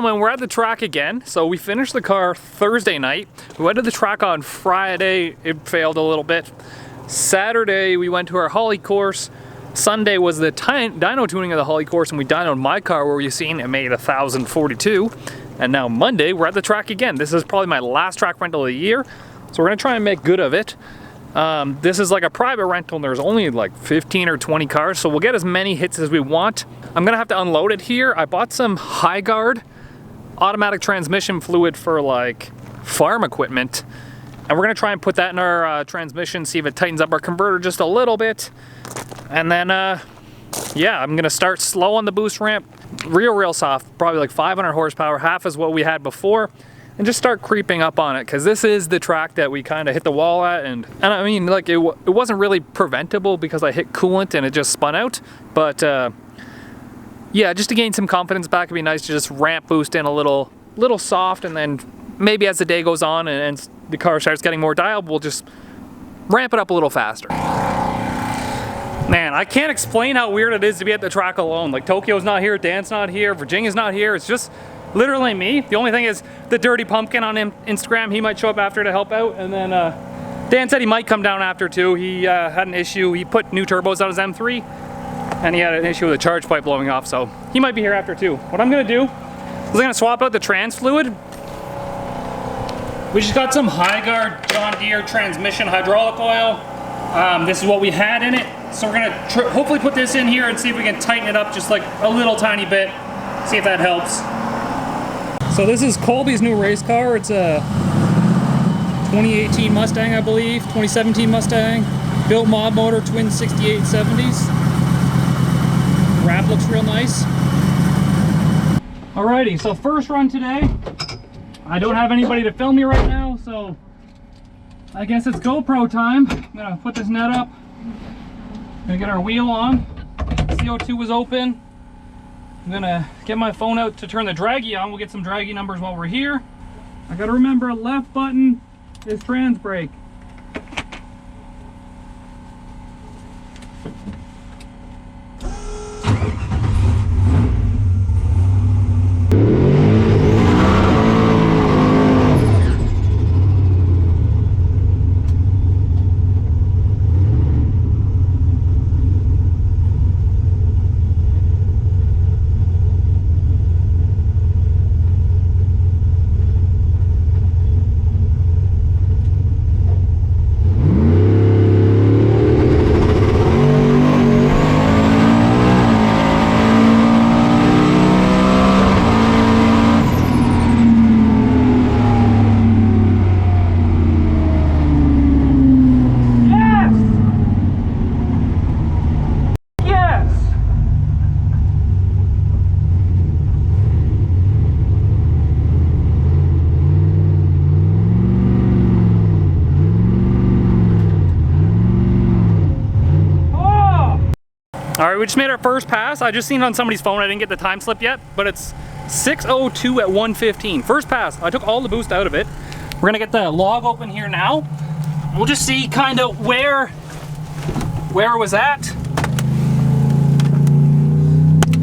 gentlemen, we're at the track again. So we finished the car Thursday night. We went to the track on Friday. It failed a little bit. Saturday, we went to our Holly course. Sunday was the dyno tuning of the Holly course, and we dynoed my car where you've seen it made 1,042. And now Monday, we're at the track again. This is probably my last track rental of the year. So we're gonna try and make good of it. This is like a private rental and there's only like 15 or 20 cars, so we'll get as many hits as we want. I'm gonna have to unload it here. I bought some high guard automatic transmission fluid for like farm equipment, and we're gonna try and put that in our transmission, see if it tightens up our converter just a little bit. And then yeah, I'm gonna start slow on the boost ramp, real soft, probably like 500 horsepower, half is what we had before, and just start creeping up on it, because this is the track that we kind of hit the wall at. And I mean, like it wasn't really preventable because I hit coolant and it just spun out, but yeah, just to gain some confidence back, it'd be nice to just ramp boost in a little soft, and then maybe as the day goes on and the car starts getting more dialed, we'll just ramp it up a little faster. Man, I can't explain how weird it is to be at the track alone. Like, Tokyo's not here, Dan's not here, Virginia's not here. It's just literally me. The only thing is the Dirty Pumpkin on Instagram, he might show up after to help out. And then Dan said he might come down after too. He had an issue. He put new turbos on his M3 and he had an issue with a charge pipe blowing off. So he might be here after too. What I'm gonna do is I'm gonna swap out the trans fluid. We just got some high guard John Deere transmission hydraulic oil. This is what we had in it. So we're gonna hopefully put this in here and see if we can tighten it up just like a little tiny bit. See if that helps. So this is Colby's new race car. It's a 2018 Mustang, I believe, 2017 Mustang. Built mod motor, twin 6870s. Wrap looks real nice. Alrighty, so first run today. I don't have anybody to film me right now, so I guess it's GoPro time. I'm gonna put this net up. Gonna get our wheel on. CO2 was open. I'm gonna get my phone out to turn the draggy on. We'll get some draggy numbers while we're here. I gotta remember, left button is trans brake. All right, we just made our first pass. I just seen it on somebody's phone. I didn't get the time slip yet, but it's 6:02 at 1:15. First pass. I took all the boost out of it. We're gonna get the log open here now. We'll just see kind of where it was at.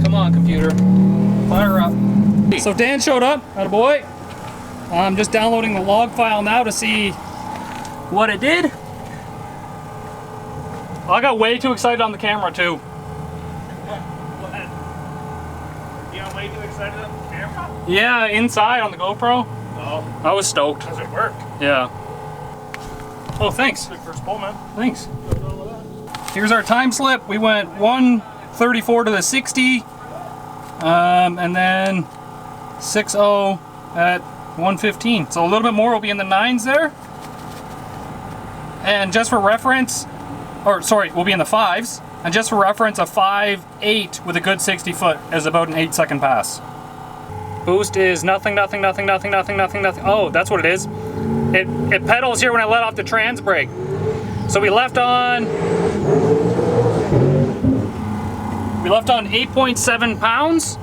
Come on, computer, fire up. So Dan showed up, attaboy. I'm just downloading the log file now to see what it did. I got way too excited on the camera too. Way too excited on the camera? Yeah, inside on the GoPro. Oh. I was stoked. Does it work? Yeah. Oh, thanks. Good first pull, man. Thanks. Here's our time slip. We went 1:34 to the 60, and then 6:0 at 1:15. So a little bit more will be in the 9s there. And just for reference, or sorry, we'll be in the 5s. And just for reference, a 5.8 with a good 60 foot is about an 8-second pass. Boost is nothing. Oh, that's what it is. It pedals here when I let off the trans brake. So we left on 8.7 pounds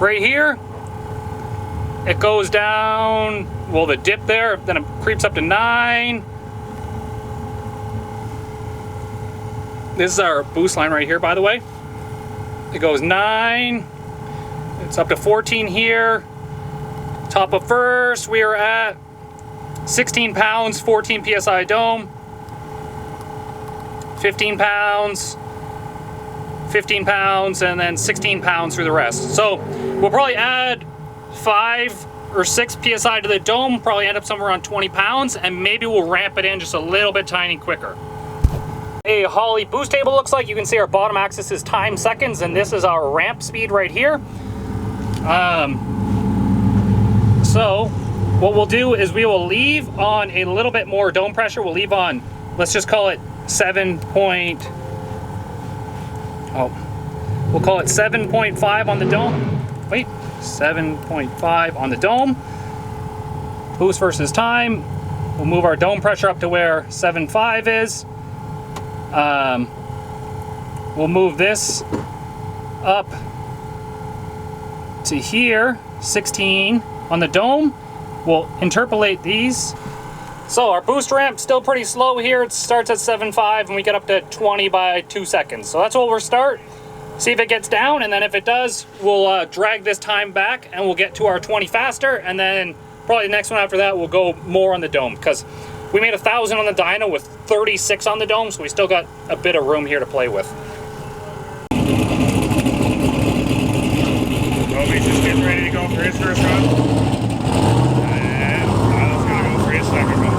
right here. It goes down, well, the dip there, then it creeps up to 9. This is our boost line right here, by the way. It goes 9, it's up to 14 here, Top of first, we are at 16 pounds, 14 PSI dome. 15 pounds, 15 pounds, and then 16 pounds through the rest. So we'll probably add 5 or 6 PSI to the dome, probably end up somewhere around 20 pounds, and maybe we'll ramp it in just a little bit tiny quicker. A Holly boost table looks like. You can see our bottom axis is time seconds, and this is our ramp speed right here. So what we'll do is we will leave on a little bit more dome pressure. We'll leave on, let's just call it 7.5 on the dome. Wait, 7.5 on the dome. Boost versus time. We'll move our dome pressure up to where 7.5 is. We'll move this up to here, 16 on the dome. We'll interpolate these. So our boost ramp still pretty slow here. It starts at 7.5 and we get up to 20 by 2 seconds. So that's what we'll start. See if it gets down, and then if it does, we'll drag this time back and we'll get to our 20 faster, and then probably the next one after that we'll go more on the dome, because we made 1,000 on the dyno with 36 on the dome, so we still got a bit of room here to play with. Toby's just getting ready to go for his first run. And Kyle's gonna go for his second run.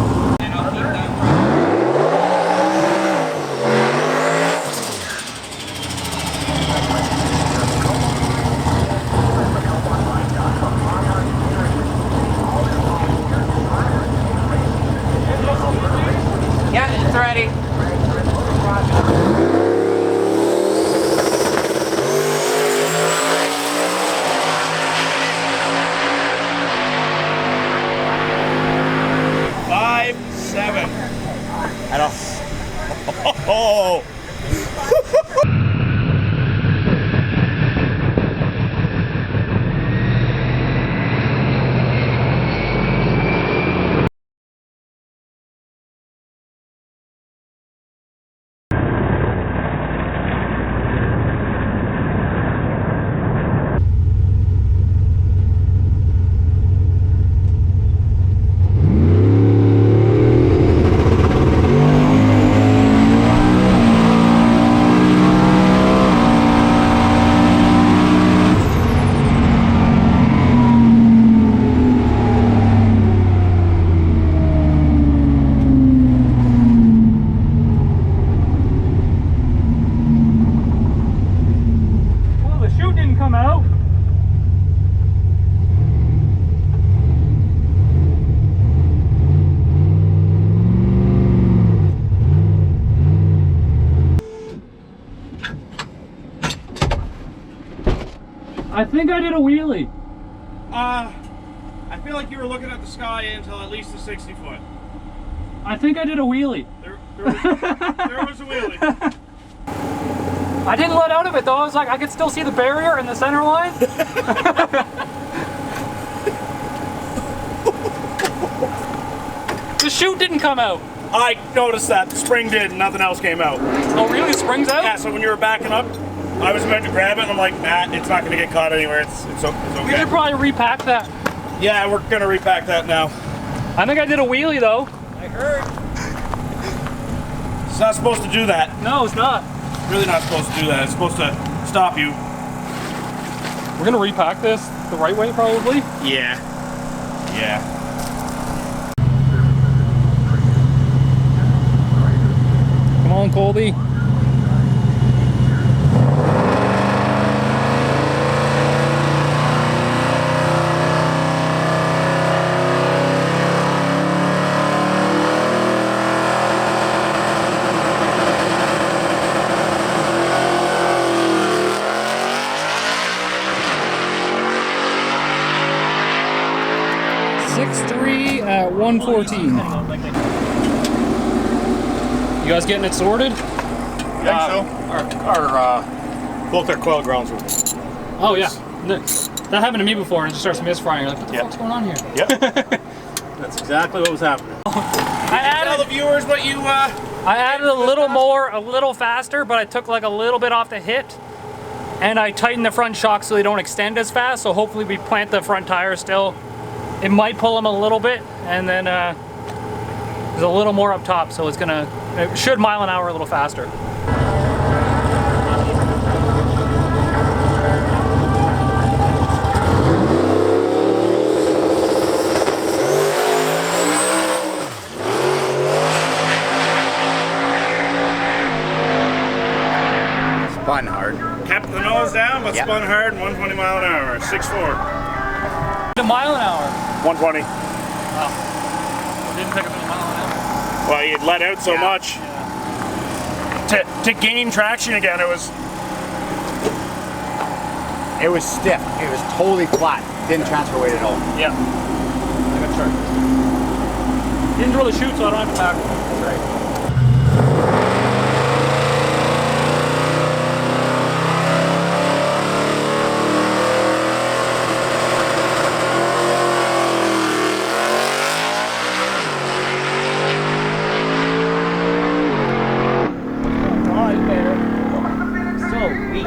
5.7. I don't. Oh. I think I did a wheelie. I feel like you were looking at the sky until at least the 60 foot. I think I did a wheelie. There was a wheelie. I didn't let out of it though. I was like, I could still see the barrier and the center line. The chute didn't come out. I noticed that. The spring did and nothing else came out. Oh really? The spring's out? Yeah, so when you were backing up, I was about to grab it and I'm like, nah, it's not going to get caught anywhere. It's okay. We should probably repack that. Yeah, we're going to repack that now. I think I did a wheelie though. I heard. It's not supposed to do that. No, it's not. It's really not supposed to do that. It's supposed to stop you. We're going to repack this the right way probably? Yeah. Yeah. Come on, Colby. At 114. You guys getting it sorted? Both our coil grounds were. Oh yeah, that happened to me before, and it just starts misfiring. You're like, what the fuck's going on here? Yep. That's exactly what was happening. I added, tell the viewers what you. I added a little more, a little faster, but I took like a little bit off the hit, and I tightened the front shocks so they don't extend as fast. So hopefully we plant the front tire still it might pull them a little bit, and then there's a little more up top, so it should mile an hour a little faster. Spun hard. Kept the nose down, but spun hard, 120 mile an hour, 6.4. A mile an hour. 120. Wow. Didn't pick up any mile an hour. Well, you'd let out so much. Yeah. To gain traction again, it was stiff. It was totally flat. Didn't transfer weight at all. Yeah. I got sharp. Didn't really shoot, so I don't have to pack. That's right.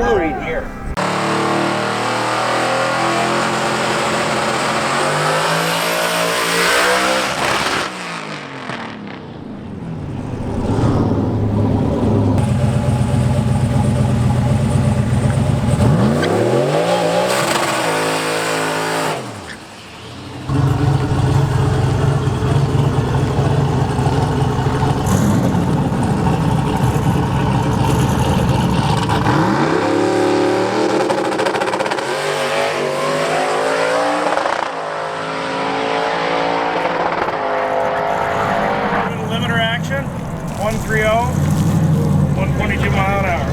Right here. limiter action, 130, 122 mile an hour.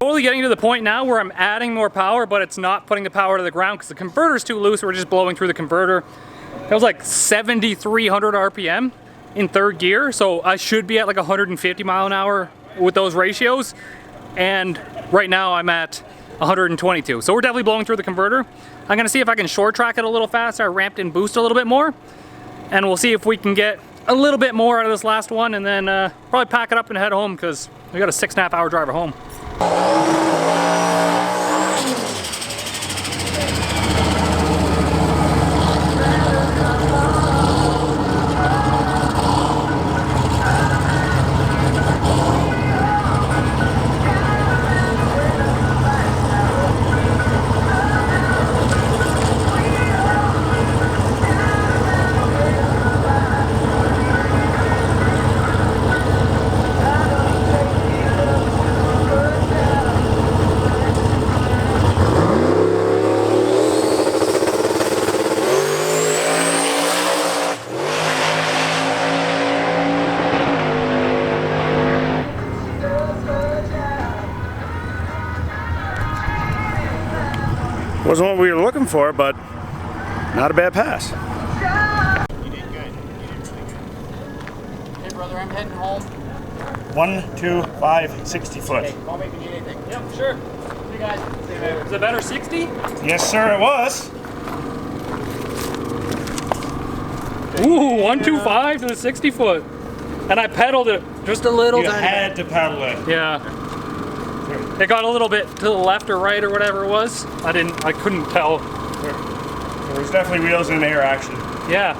Totally getting to the point now where I'm adding more power, but it's not putting the power to the ground because the converter's too loose. We're just blowing through the converter. That was like 7,300 RPM in third gear, so I should be at like 150 mile an hour with those ratios. And right now I'm at 122. So we're definitely blowing through the converter. I'm gonna see if I can short track it a little faster. I ramped in boost a little bit more, and we'll see if we can get a little bit more out of this last one, and then probably pack it up and head home because we got a 6.5 hour drive home. Wasn't what we were looking for, but not a bad pass. You did good. You did really good. Hey brother, I'm heading home. 1, 2, 5, 60 foot. Hey, call me if you need anything. Yep, sure. You guys, is it better 60? Yes, sir, it was. Ooh, 125 to the 60 foot. And I pedaled it just a little You tiny had to pedal it. bit. Yeah. It got a little bit to the left or right or whatever it was. I couldn't tell. There was definitely wheels in air action. Yeah.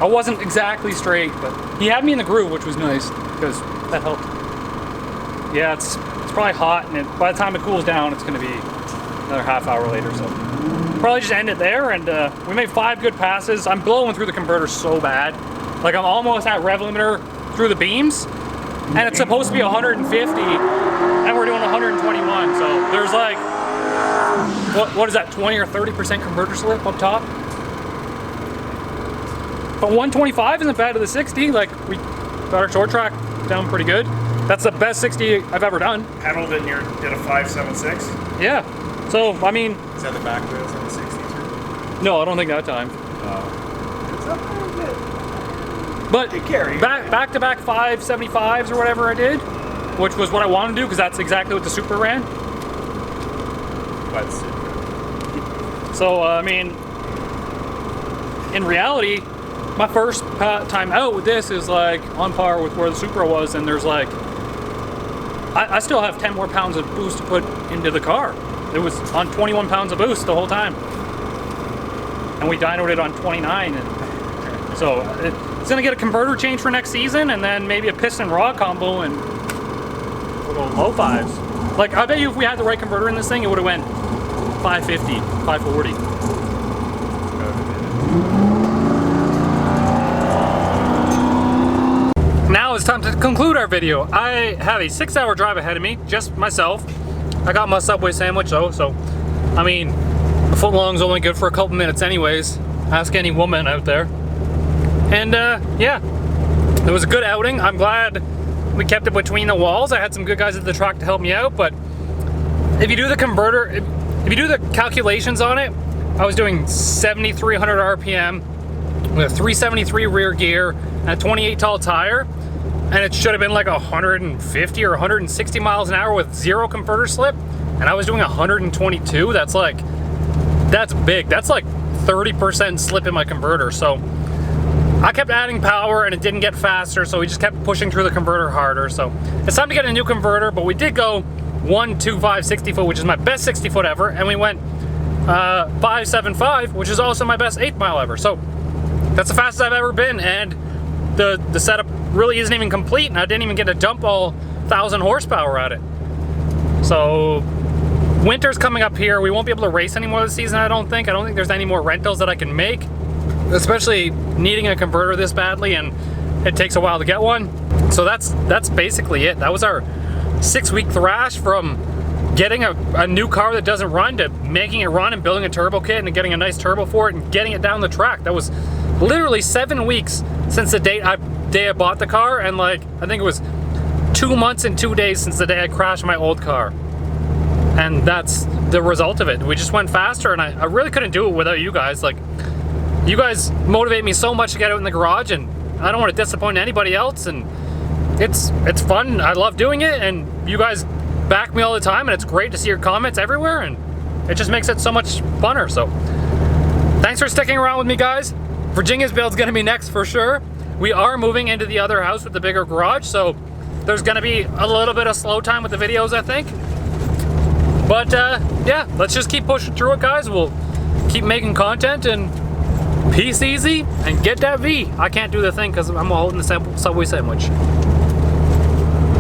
I wasn't exactly straight, but he had me in the groove, which was nice because that helped. Yeah, it's probably hot, and by the time it cools down, it's going to be another half hour later. So probably just end it there, and we made 5 good passes. I'm blowing through the converter so bad. Like I'm almost at rev limiter through the beams, and it's supposed to be 150, and we're doing 121. So there's like, what is that, 20 or 30% converter slip up top? But 125 isn't bad to the 60. Like we got our short track down pretty good. That's the best 60 I've ever done. Pedaled it and you did a 5.76. Yeah. So I mean, Is that the back wheels on the 60s? no, I don't think that time. It's up a little bit. But Good carry. back to back 575s or whatever I did, which was what I wanted to do because that's exactly what the Super ran. But So I mean, in reality, my first time out with this is like on par with where the Supra was, and there's like I still have 10 more pounds of boost to put into the car. It was on 21 pounds of boost the whole time. And we dynoed it on 29. And so it's gonna get a converter change for next season, and then maybe a piston rod combo, and we'll go low fives. Like, I bet you if we had the right converter in this thing, it would have went 550, 540. Now it's time to conclude our video. I have a 6-hour drive ahead of me, just myself. I got my Subway sandwich though, so I mean, a foot long's only good for a couple minutes anyways. Ask any woman out there. And yeah, it was a good outing. I'm glad we kept it between the walls. I had some good guys at the track to help me out, but if you do the converter, if you do the calculations on it, I was doing 7,300 RPM with a 373 rear gear and a 28 tall tire, and it should have been like 150 or 160 miles an hour with 0 converter slip, and I was doing 122. That's big. That's like 30% slip in my converter. So I kept adding power and it didn't get faster, so we just kept pushing through the converter harder. So it's time to get a new converter, but we did go 125 60 foot, which is my best 60 foot ever, and we went 575, which is also my best 8 mile ever. So that's the fastest I've ever been, and the setup really isn't even complete, and I didn't even get to dump all 1,000 horsepower at it. So winter's coming up here. We won't be able to race anymore this season, I don't think. I don't think there's any more rentals that I can make, especially needing a converter this badly, and it takes a while to get one. So that's basically it. That was our 6-week thrash from getting a new car that doesn't run to making it run and building a turbo kit and getting a nice turbo for it and getting it down the track. That was literally 7 weeks since the day I bought the car, and like I think it was 2 months and 2 days since the day I crashed my old car. And that's the result of it. We just went faster, and I really couldn't do it without you guys. Like, you guys motivate me so much to get out in the garage, and I don't want to disappoint anybody else, and it's fun. I love doing it, and you guys back me all the time, and it's great to see your comments everywhere, and it just makes it so much funner. So thanks for sticking around with me, guys. Virginia's build's gonna be next for sure. We are moving into the other house with the bigger garage, so there's gonna be a little bit of slow time with the videos, I think. But yeah, let's just keep pushing through it, guys. We'll keep making content, and peace easy, and get that V. I can't do the thing because I'm holding the Subway sandwich.